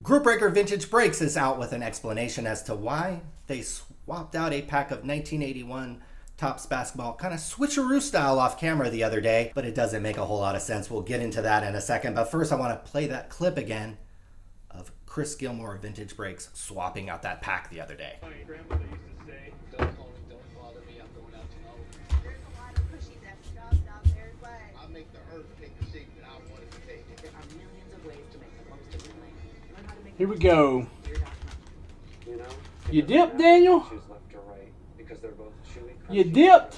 Group Breaker Vintage Breaks is out with an explanation as to why they swapped out a pack of 1981 Topps basketball kind of switcheroo style off camera the other day, but it doesn't make a whole lot of sense. We'll get into that in a second, but first I want to play that clip again of Chris Gilmore Vintage Breaks swapping out that pack the other day. My grandmother used to say, don't call me, don't bother me, I'm going out to know. There's a lot of pushy jobs out there, but I make the earth take the shape that I want it to take. There are millions of ways to make the most of your land. Learn how to make Here we go. You know? You dipped, Daniel? Choose left or right because they're both chewy. You dipped?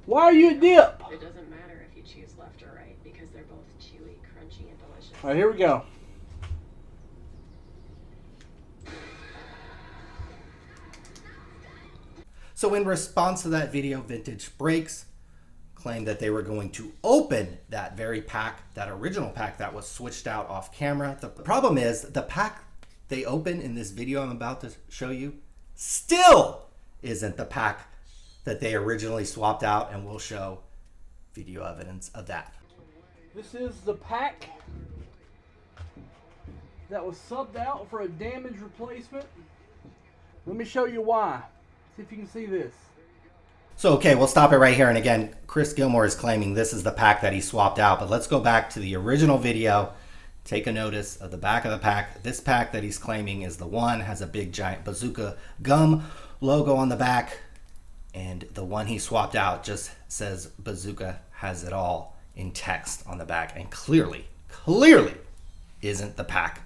Why are you a dip? It doesn't matter if you choose left or right because they're both chewy, crunchy, and delicious. All right, here we go. So in response to that video, Vintage Breaks claimed that they were going to open that very pack, that original pack that was switched out off camera. The problem is the pack they open in this video I'm about to show you still isn't the pack that they originally swapped out, and we'll show video evidence of that. This is the pack that was subbed out for a damage replacement. Let me show you why. See if you can see this. So, okay, we'll stop it right here. And again, Chris Gilmore is claiming this is the pack that he swapped out, but let's go back to the original video. Take a notice of the back of the pack. This pack that he's claiming is the one, has a big giant bazooka gum logo on the back. And the one he swapped out just says Bazooka Has It All in text on the back, and clearly isn't the pack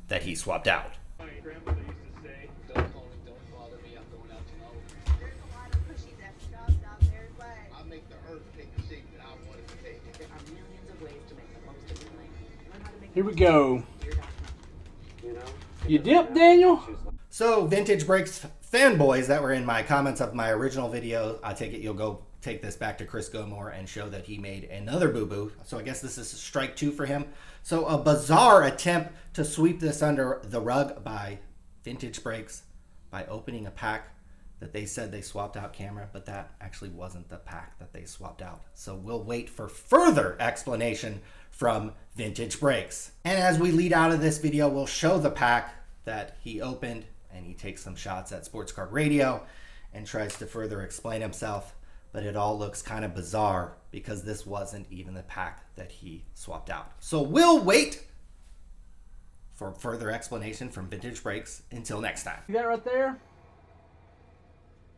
that he swapped out. My grandmother used to say, don't call me, don't bother me, I'm going out to know. there's a lot of pushy jobs out there, but I make the earth take the shape that I want it to take. There are millions of ways to make the most of your land. Learn how to make Here the we most go. of your document. You know? You dipped, Daniel? So Vintage Breaks fanboys that were in my comments of my original video, I take it you'll go take this back to Chris Gilmore and show that he made another boo-boo. So I guess this is strike 2 for him. So a bizarre attempt to sweep this under the rug by Vintage Breaks by opening a pack that they said they swapped out camera, but that actually wasn't the pack that they swapped out. So we'll wait for further explanation from Vintage Breaks. And as we lead out of this video, we'll show the pack that he opened, and he takes some shots at Sports Card Radio and tries to further explain himself, but it all looks kind of bizarre because this wasn't even the pack that he swapped out. So we'll wait for further explanation from Vintage Breaks until next time. See that right there?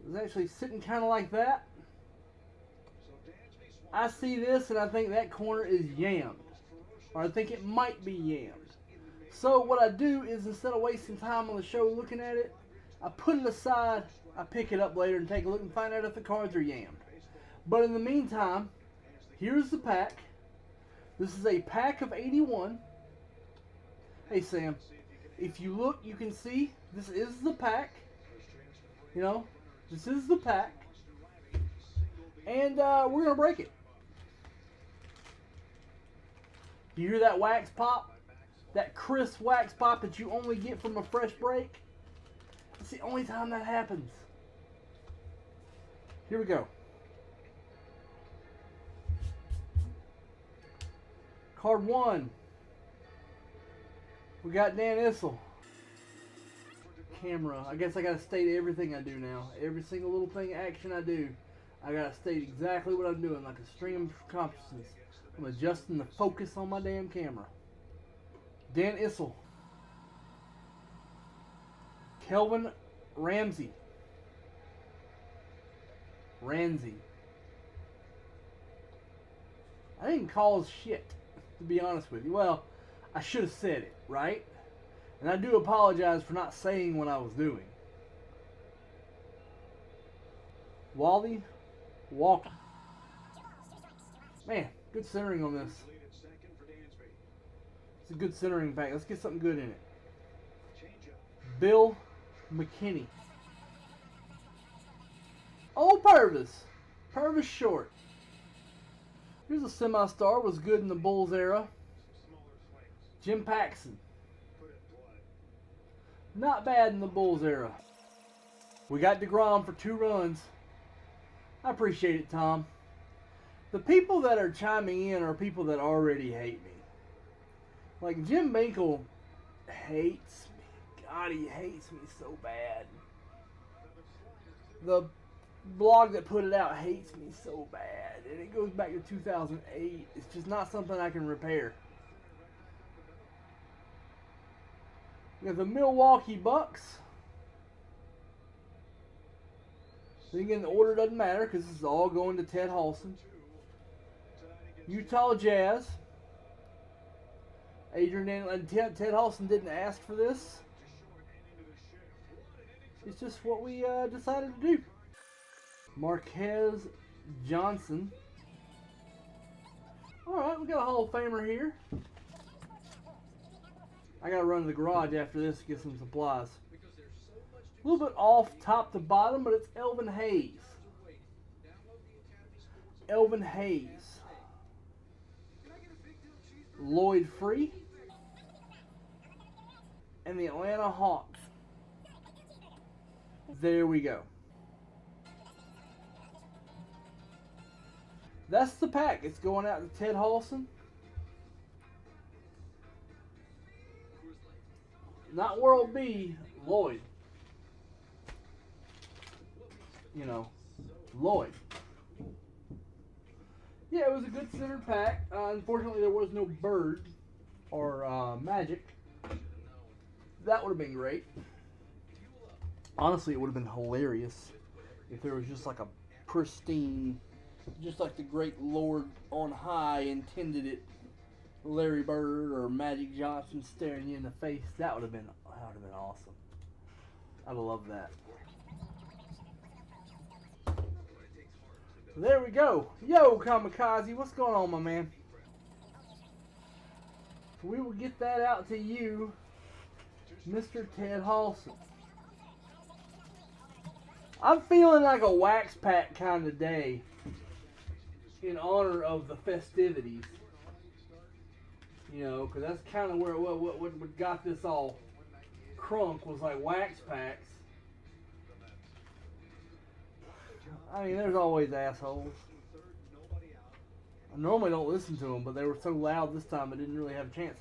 It was actually sitting kind of like that. I see this and I think that corner is yammed. Or I think it might be yammed. So what I do is, instead of wasting time on the show looking at it, I put it aside, I pick it up later and take a look and find out if the cards are yammed. But in the meantime, here's the pack. This is a pack of 81. Hey Sam, if you look, you can see this is the pack. You know, this is the pack. And we're going to break it. Do you hear that wax pop? That crisp wax pop that you only get from a fresh break? It's the only time that happens. Here we go. Card 1. We got Dan Issel. Camera. I guess I gotta state everything I do now. Every single little thing, action I do, I gotta state exactly what I'm doing, like a stream of consciousness. I'm adjusting the focus on my damn camera. Dan Issel. Kelvin Ramsey. I didn't cause shit, to be honest with you. Well, I should have said it, right? And I do apologize for not saying what I was doing. Wally Walker. Man, good centering on this. It's a good centering pack. Let's get something good in it. Bill McKinney. Oh, Purvis. Purvis short. Here's a semi-star. Was good in the Bulls era. Jim Paxson. Not bad in the Bulls era. We got DeGrom for 2 runs. I appreciate it, Tom. The people that are chiming in are people that already hate me. Like Jim Binkle hates me. God, he hates me so bad. The blog that put it out hates me so bad. And it goes back to 2008. It's just not something I can repair. We have the Milwaukee Bucks. Then again, the order doesn't matter because this is all going to Ted Halson. Utah Jazz. Adrian Daniel and Ted Halson didn't ask for this. It's just what we decided to do. Marquez Johnson. Alright, we got a Hall of Famer here. I gotta run to the garage after this to get some supplies. A little bit off top to bottom, but it's Elvin Hayes. Elvin Hayes. Lloyd Free. And the Atlanta Hawks. There we go. That's the pack. It's going out to Ted Halson. Not World B, Lloyd. You know, Lloyd. Yeah, it was a good centered pack. Unfortunately, there was no Bird or Magic. That would have been great. Honestly, it would have been hilarious if there was just like a pristine, just like the great Lord on high intended it, Larry Bird or Magic Johnson staring you in the face. That would have been awesome. I'd have loved that. There we go. Yo, Kamikaze, what's going on, my man? We will get that out to you, Mr. Ted Halson. I'm feeling like a wax pack kind of day in honor of the festivities. You know, because that's kind of where what got this all crunk was like wax packs. I mean, there's always assholes. I normally don't listen to them, but they were so loud this time I didn't really have a chance.